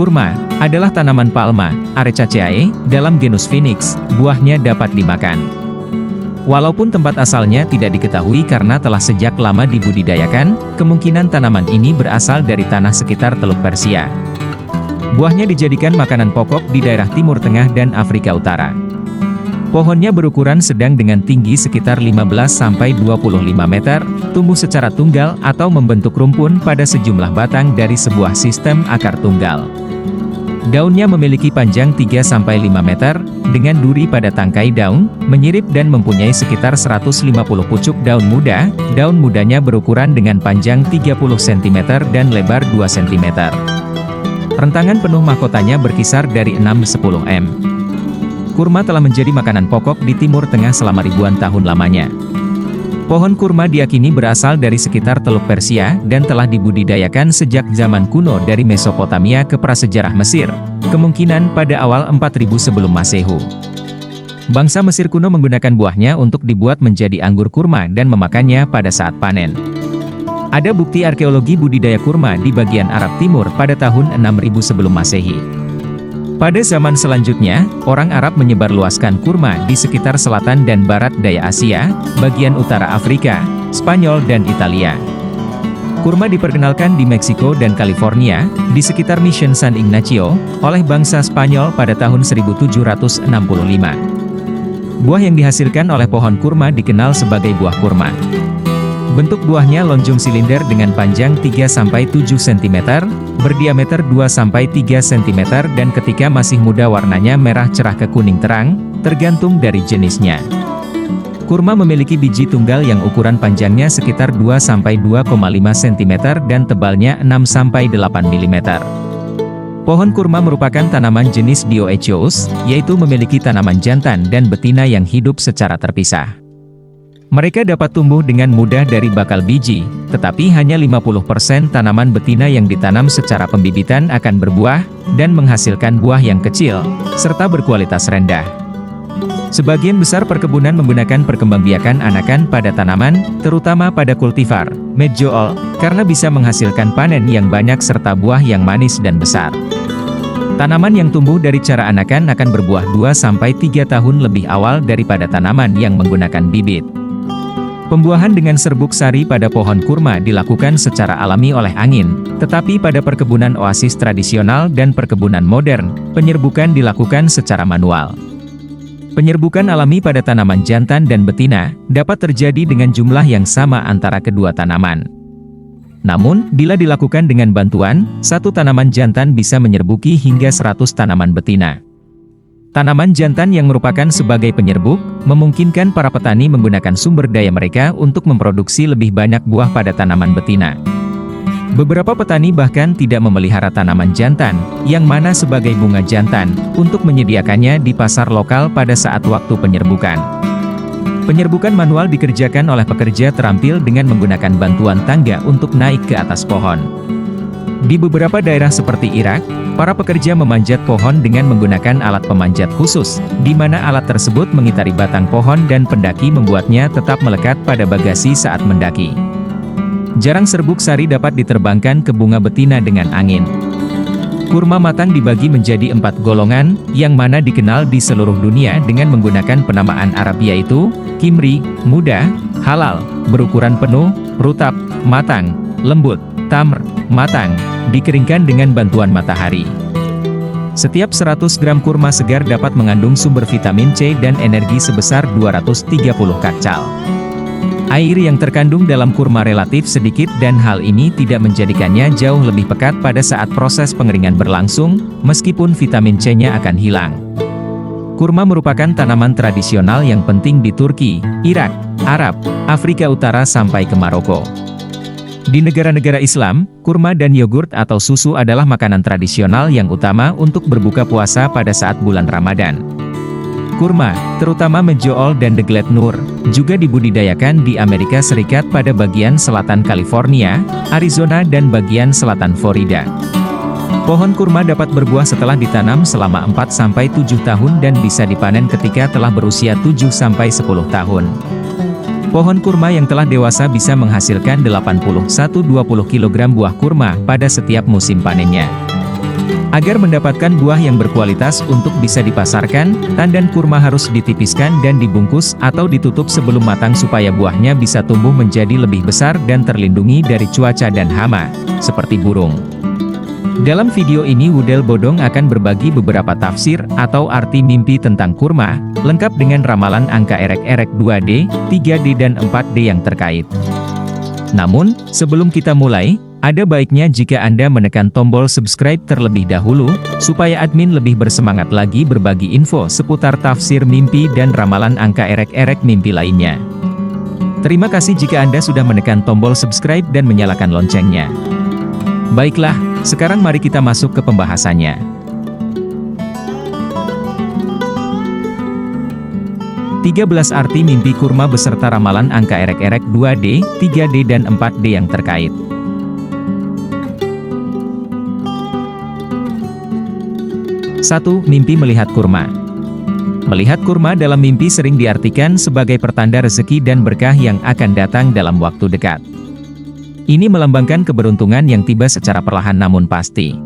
Kurma adalah tanaman Palma, Arecaceae, dalam genus Phoenix. Buahnya dapat dimakan. Walaupun tempat asalnya tidak diketahui karena telah sejak lama dibudidayakan, kemungkinan tanaman ini berasal dari tanah sekitar Teluk Persia. Buahnya dijadikan makanan pokok di daerah Timur Tengah dan Afrika Utara. Pohonnya berukuran sedang dengan tinggi sekitar 15-25 meter, tumbuh secara tunggal atau membentuk rumpun pada sejumlah batang dari sebuah sistem akar tunggal. Daunnya memiliki panjang 3-5 meter, dengan duri pada tangkai daun, menyirip dan mempunyai sekitar 150 pucuk daun muda. Daun mudanya berukuran dengan panjang 30 cm dan lebar 2 cm. Rentangan penuh mahkotanya berkisar dari 6-10 m. Kurma telah menjadi makanan pokok di Timur Tengah selama ribuan tahun lamanya. Pohon kurma diyakini berasal dari sekitar Teluk Persia dan telah dibudidayakan sejak zaman kuno dari Mesopotamia ke prasejarah Mesir, kemungkinan pada awal 4000 sebelum Masehu. Bangsa Mesir kuno menggunakan buahnya untuk dibuat menjadi anggur kurma dan memakannya pada saat panen. Ada bukti arkeologi budidaya kurma di bagian Arab Timur pada tahun 6000 sebelum Masehi. Pada zaman selanjutnya, orang Arab menyebarluaskan kurma di sekitar selatan dan barat daya Asia, bagian utara Afrika, Spanyol dan Italia. Kurma diperkenalkan di Meksiko dan California, di sekitar Mission San Ignacio, oleh bangsa Spanyol pada tahun 1765. Buah yang dihasilkan oleh pohon kurma dikenal sebagai buah kurma. Bentuk buahnya lonjong silinder dengan panjang 3-7 cm, berdiameter 2-3 cm dan ketika masih muda warnanya merah cerah ke kuning terang, tergantung dari jenisnya. Kurma memiliki biji tunggal yang ukuran panjangnya sekitar 2-2,5 cm dan tebalnya 6-8 mm. Pohon kurma merupakan tanaman jenis dioecious, yaitu memiliki tanaman jantan dan betina yang hidup secara terpisah. Mereka dapat tumbuh dengan mudah dari bakal biji, tetapi hanya 50% tanaman betina yang ditanam secara pembibitan akan berbuah, dan menghasilkan buah yang kecil, serta berkualitas rendah. Sebagian besar perkebunan menggunakan perkembangbiakan anakan pada tanaman, terutama pada kultivar, medjool, karena bisa menghasilkan panen yang banyak serta buah yang manis dan besar. Tanaman yang tumbuh dari cara anakan akan berbuah 2-3 tahun lebih awal daripada tanaman yang menggunakan bibit. Pembuahan dengan serbuk sari pada pohon kurma dilakukan secara alami oleh angin, tetapi pada perkebunan oasis tradisional dan perkebunan modern, penyerbukan dilakukan secara manual. Penyerbukan alami pada tanaman jantan dan betina, dapat terjadi dengan jumlah yang sama antara kedua tanaman. Namun, bila dilakukan dengan bantuan, satu tanaman jantan bisa menyerbuki hingga 100 tanaman betina. Tanaman jantan yang merupakan sebagai penyerbuk, memungkinkan para petani menggunakan sumber daya mereka untuk memproduksi lebih banyak buah pada tanaman betina. Beberapa petani bahkan tidak memelihara tanaman jantan, yang mana sebagai bunga jantan, untuk menyediakannya di pasar lokal pada saat waktu penyerbukan. Penyerbukan manual dikerjakan oleh pekerja terampil dengan menggunakan bantuan tangga untuk naik ke atas pohon. Di beberapa daerah seperti Irak, para pekerja memanjat pohon dengan menggunakan alat pemanjat khusus, di mana alat tersebut mengitari batang pohon dan pendaki membuatnya tetap melekat pada bagasi saat mendaki. Jarang serbuk sari dapat diterbangkan ke bunga betina dengan angin. Kurma matang dibagi menjadi 4 golongan, yang mana dikenal di seluruh dunia dengan menggunakan penamaan Arab yaitu, kimri, muda, halal, berukuran penuh, rutab, matang, lembut, tamr, matang, dikeringkan dengan bantuan matahari. Setiap 100 gram kurma segar dapat mengandung sumber vitamin C dan energi sebesar 230 kcal. Air yang terkandung dalam kurma relatif sedikit dan hal ini tidak menjadikannya jauh lebih pekat pada saat proses pengeringan berlangsung, meskipun vitamin C-nya akan hilang. Kurma merupakan tanaman tradisional yang penting di Turki, Irak, Arab, Afrika Utara sampai ke Maroko. Di negara-negara Islam, kurma dan yogurt atau susu adalah makanan tradisional yang utama untuk berbuka puasa pada saat bulan Ramadan. Kurma, terutama medjool dan deglet nur, juga dibudidayakan di Amerika Serikat pada bagian selatan California, Arizona dan bagian selatan Florida. Pohon kurma dapat berbuah setelah ditanam selama 4-7 tahun dan bisa dipanen ketika telah berusia 7-10 tahun. Pohon kurma yang telah dewasa bisa menghasilkan 80-120 kg buah kurma pada setiap musim panennya. Agar mendapatkan buah yang berkualitas untuk bisa dipasarkan, tandan kurma harus ditipiskan dan dibungkus atau ditutup sebelum matang supaya buahnya bisa tumbuh menjadi lebih besar dan terlindungi dari cuaca dan hama, seperti burung. Dalam video ini Wudel Bodong akan berbagi beberapa tafsir atau arti mimpi tentang kurma, lengkap dengan ramalan angka erek-erek 2D, 3D dan 4D yang terkait. Namun, sebelum kita mulai, ada baiknya jika Anda menekan tombol subscribe terlebih dahulu, supaya admin lebih bersemangat lagi berbagi info seputar tafsir mimpi dan ramalan angka erek-erek mimpi lainnya. Terima kasih jika Anda sudah menekan tombol subscribe dan menyalakan loncengnya. Baiklah, sekarang mari kita masuk ke pembahasannya. "13 arti mimpi kurma beserta ramalan angka erek-erek 2D, 3D dan 4D yang terkait." 1. Mimpi melihat kurma. Melihat kurma dalam mimpi sering diartikan sebagai pertanda rezeki dan berkah yang akan datang dalam waktu dekat. Ini melambangkan keberuntungan yang tiba secara perlahan namun pasti.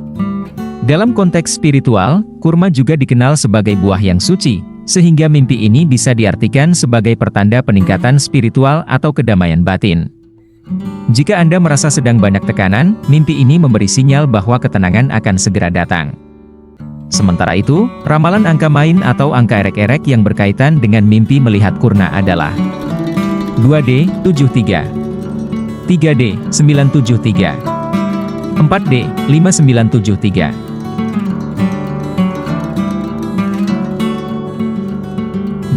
Dalam konteks spiritual, kurma juga dikenal sebagai buah yang suci, sehingga mimpi ini bisa diartikan sebagai pertanda peningkatan spiritual atau kedamaian batin. Jika Anda merasa sedang banyak tekanan, mimpi ini memberi sinyal bahwa ketenangan akan segera datang. Sementara itu, ramalan angka main atau angka erek-erek yang berkaitan dengan mimpi melihat kurma adalah 2D, 73, 3D, 973, 4D, 5973.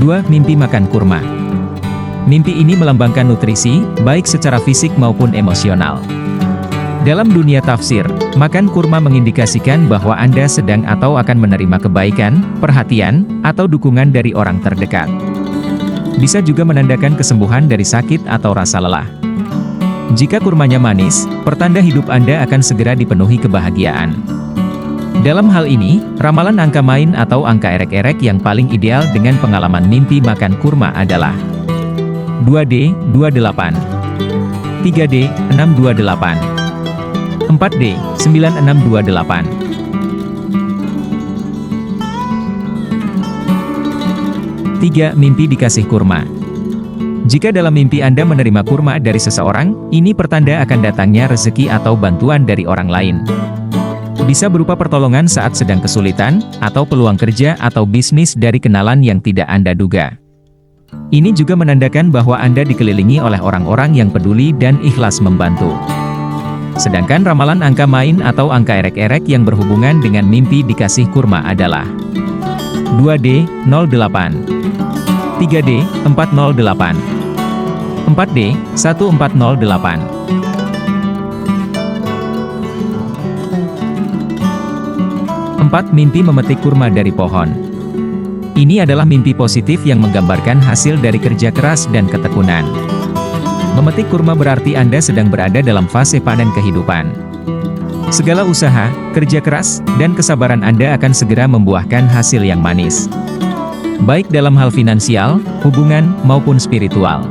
2. Mimpi makan kurma. Mimpi ini melambangkan nutrisi, baik secara fisik maupun emosional. Dalam dunia tafsir, makan kurma mengindikasikan bahwa Anda sedang atau akan menerima kebaikan, perhatian, atau dukungan dari orang terdekat. Bisa juga menandakan kesembuhan dari sakit atau rasa lelah. Jika kurmanya manis, pertanda hidup Anda akan segera dipenuhi kebahagiaan. Dalam hal ini, ramalan angka main atau angka erek-erek yang paling ideal dengan pengalaman mimpi makan kurma adalah 2D, 28, 3D, 628, 4D, 9628. 3. Mimpi dikasih kurma. Jika dalam mimpi Anda menerima kurma dari seseorang, ini pertanda akan datangnya rezeki atau bantuan dari orang lain. Bisa berupa pertolongan saat sedang kesulitan, atau peluang kerja atau bisnis dari kenalan yang tidak Anda duga. Ini juga menandakan bahwa Anda dikelilingi oleh orang-orang yang peduli dan ikhlas membantu. Sedangkan ramalan angka main atau angka erek-erek yang berhubungan dengan mimpi dikasih kurma adalah 2D, 08, 3D, 408, 4D, 1408. 4. Mimpi memetik kurma dari pohon. Ini adalah mimpi positif yang menggambarkan hasil dari kerja keras dan ketekunan. Memetik kurma berarti Anda sedang berada dalam fase panen kehidupan. Segala usaha, kerja keras, dan kesabaran Anda akan segera membuahkan hasil yang manis. Baik dalam hal finansial, hubungan, maupun spiritual.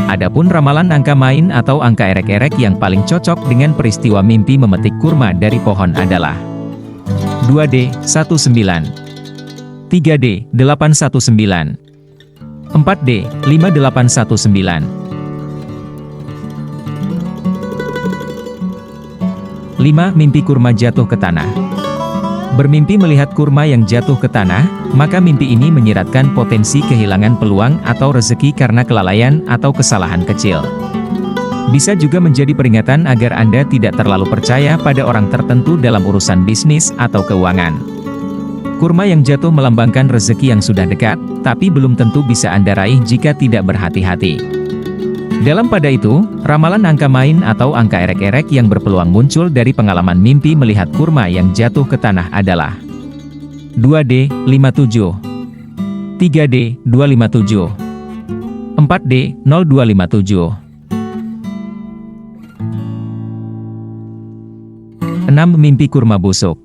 Adapun ramalan angka main atau angka erek-erek yang paling cocok dengan peristiwa mimpi memetik kurma dari pohon adalah 2D, 19, 3D, 819, 4D, 5819. 5. Mimpi kurma jatuh ke tanah. Bermimpi melihat kurma yang jatuh ke tanah, maka mimpi ini menyiratkan potensi kehilangan peluang atau rezeki karena kelalaian atau kesalahan kecil. Bisa juga menjadi peringatan agar Anda tidak terlalu percaya pada orang tertentu dalam urusan bisnis atau keuangan. Kurma yang jatuh melambangkan rezeki yang sudah dekat, tapi belum tentu bisa Anda raih jika tidak berhati-hati. Dalam pada itu, ramalan angka main atau angka erek-erek yang berpeluang muncul dari pengalaman mimpi melihat kurma yang jatuh ke tanah adalah 2D, 57, 3D, 257, 4D, 0257. 6. Mimpi kurma busuk.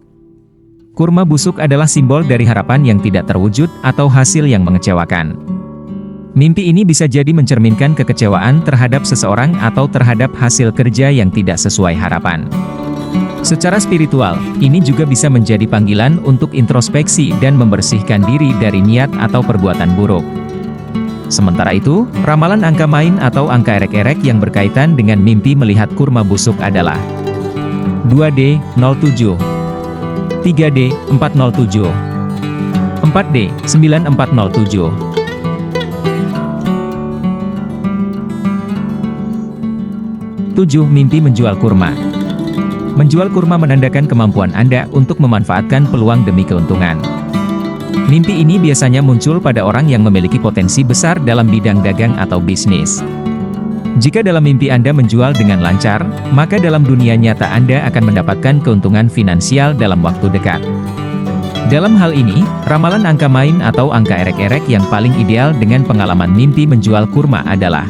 Kurma busuk adalah simbol dari harapan yang tidak terwujud atau hasil yang mengecewakan. Mimpi ini bisa jadi mencerminkan kekecewaan terhadap seseorang atau terhadap hasil kerja yang tidak sesuai harapan. Secara spiritual, ini juga bisa menjadi panggilan untuk introspeksi dan membersihkan diri dari niat atau perbuatan buruk. Sementara itu, ramalan angka main atau angka erek-erek yang berkaitan dengan mimpi melihat kurma busuk adalah 2D, 07, 3D, 407, 4D, 9407. 7. Mimpi menjual kurma. Menjual kurma menandakan kemampuan Anda untuk memanfaatkan peluang demi keuntungan. Mimpi ini biasanya muncul pada orang yang memiliki potensi besar dalam bidang dagang atau bisnis. Jika dalam mimpi Anda menjual dengan lancar, maka dalam dunia nyata Anda akan mendapatkan keuntungan finansial dalam waktu dekat. Dalam hal ini, ramalan angka main atau angka erek-erek yang paling ideal dengan pengalaman mimpi menjual kurma adalah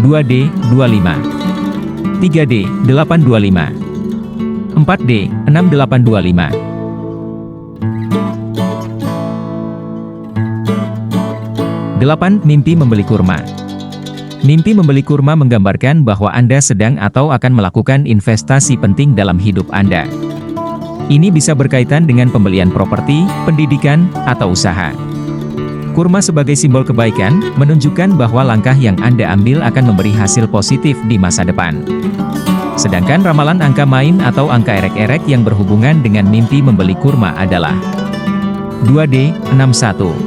2D, 25, 3D, 825, 4D, 6825. 8. Mimpi membeli kurma. Mimpi membeli kurma menggambarkan bahwa Anda sedang atau akan melakukan investasi penting dalam hidup Anda. Ini bisa berkaitan dengan pembelian properti, pendidikan, atau usaha. Kurma sebagai simbol kebaikan, menunjukkan bahwa langkah yang Anda ambil akan memberi hasil positif di masa depan. Sedangkan ramalan angka main atau angka erek-erek yang berhubungan dengan mimpi membeli kurma adalah 2D, 61,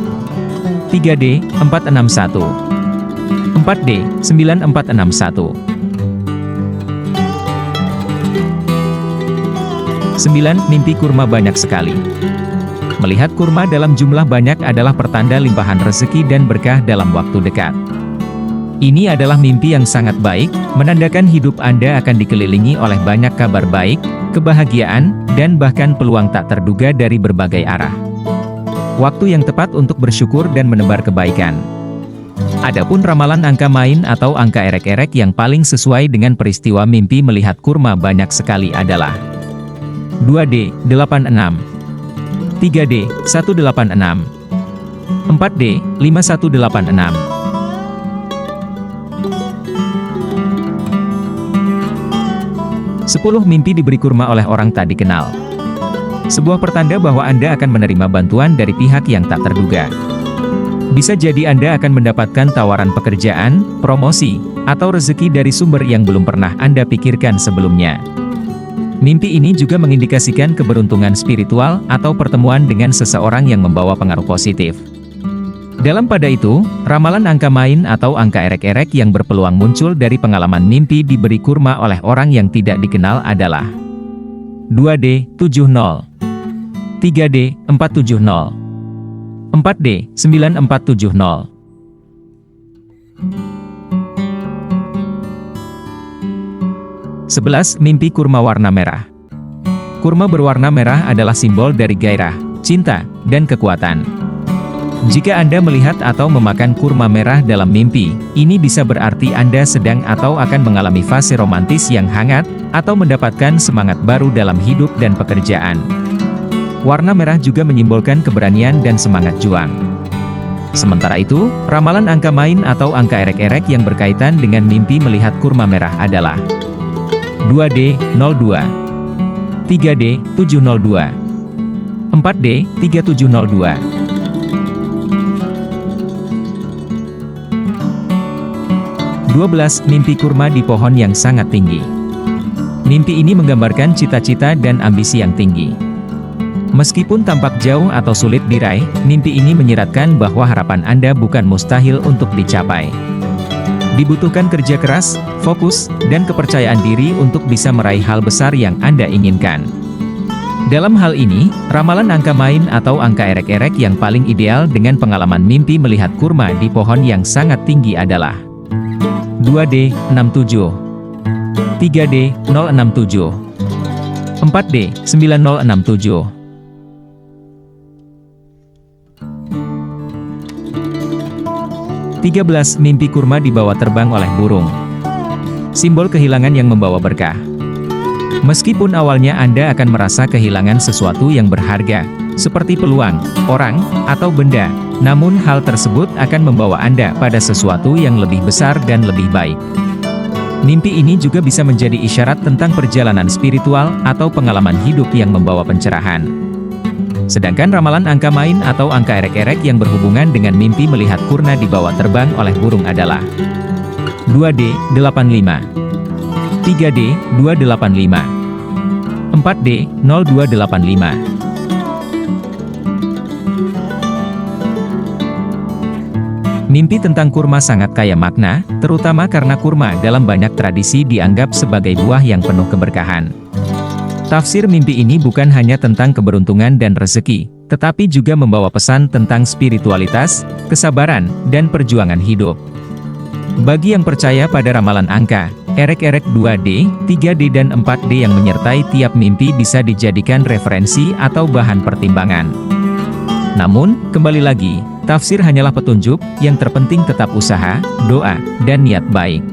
3D, 461, 4D, 9461. 9. Mimpi kurma banyak sekali. Melihat kurma dalam jumlah banyak adalah pertanda limpahan rezeki dan berkah dalam waktu dekat. Ini adalah mimpi yang sangat baik, menandakan hidup Anda akan dikelilingi oleh banyak kabar baik, kebahagiaan, dan bahkan peluang tak terduga dari berbagai arah. Waktu yang tepat untuk bersyukur dan menebar kebaikan. Adapun ramalan angka main atau angka erek-erek yang paling sesuai dengan peristiwa mimpi melihat kurma banyak sekali adalah 2D, 86, 3D, 186, 4D, 5186. 10. Mimpi diberi kurma oleh orang tak dikenal. Sebuah pertanda bahwa Anda akan menerima bantuan dari pihak yang tak terduga. Bisa jadi Anda akan mendapatkan tawaran pekerjaan, promosi, atau rezeki dari sumber yang belum pernah Anda pikirkan sebelumnya. Mimpi ini juga mengindikasikan keberuntungan spiritual atau pertemuan dengan seseorang yang membawa pengaruh positif. Dalam pada itu, ramalan angka main atau angka erek-erek yang berpeluang muncul dari pengalaman mimpi diberi kurma oleh orang yang tidak dikenal adalah 2D, 70, 3D, 470, 4D, 9470. 11. Mimpi kurma warna merah. Kurma berwarna merah adalah simbol dari gairah, cinta, dan kekuatan. Jika Anda melihat atau memakan kurma merah dalam mimpi, ini bisa berarti Anda sedang atau akan mengalami fase romantis yang hangat, atau mendapatkan semangat baru dalam hidup dan pekerjaan. Warna merah juga menyimbolkan keberanian dan semangat juang. Sementara itu, ramalan angka main atau angka erek-erek yang berkaitan dengan mimpi melihat kurma merah adalah 2D, 02, 3D, 702, 4D, 3702. 12. Mimpi kurma di pohon yang sangat tinggi. Mimpi ini menggambarkan cita-cita dan ambisi yang tinggi. Meskipun tampak jauh atau sulit diraih, mimpi ini menyiratkan bahwa harapan Anda bukan mustahil untuk dicapai. Dibutuhkan kerja keras, fokus, dan kepercayaan diri untuk bisa meraih hal besar yang Anda inginkan. Dalam hal ini, ramalan angka main atau angka erek-erek yang paling ideal dengan pengalaman mimpi melihat kurma di pohon yang sangat tinggi adalah 2D, 67, 3D, 067, 4D, 9067. 13. Mimpi kurma dibawa terbang oleh burung. Simbol kehilangan yang membawa berkah. Meskipun awalnya Anda akan merasa kehilangan sesuatu yang berharga, seperti peluang, orang, atau benda, namun hal tersebut akan membawa Anda pada sesuatu yang lebih besar dan lebih baik. Mimpi ini juga bisa menjadi isyarat tentang perjalanan spiritual atau pengalaman hidup yang membawa pencerahan. Sedangkan ramalan angka main atau angka erek-erek yang berhubungan dengan mimpi melihat kurna dibawa terbang oleh burung adalah 2D, 85, 3D, 285, 4D, 0285. Mimpi tentang kurma sangat kaya makna, terutama karena kurma dalam banyak tradisi dianggap sebagai buah yang penuh keberkahan. Tafsir mimpi ini bukan hanya tentang keberuntungan dan rezeki, tetapi juga membawa pesan tentang spiritualitas, kesabaran, dan perjuangan hidup. Bagi yang percaya pada ramalan angka, erek-erek 2D, 3D dan 4D yang menyertai tiap mimpi bisa dijadikan referensi atau bahan pertimbangan. Namun, kembali lagi, tafsir hanyalah petunjuk, yang terpenting tetap usaha, doa, dan niat baik.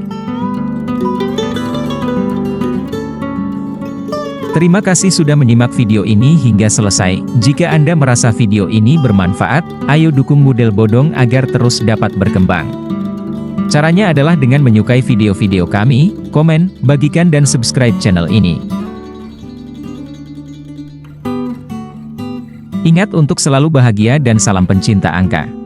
Terima kasih sudah menyimak video ini hingga selesai. Jika Anda merasa video ini bermanfaat, ayo dukung Model Bodong agar terus dapat berkembang. Caranya adalah dengan menyukai video-video kami, komen, bagikan dan subscribe channel ini. Ingat untuk selalu bahagia dan salam pencinta angka.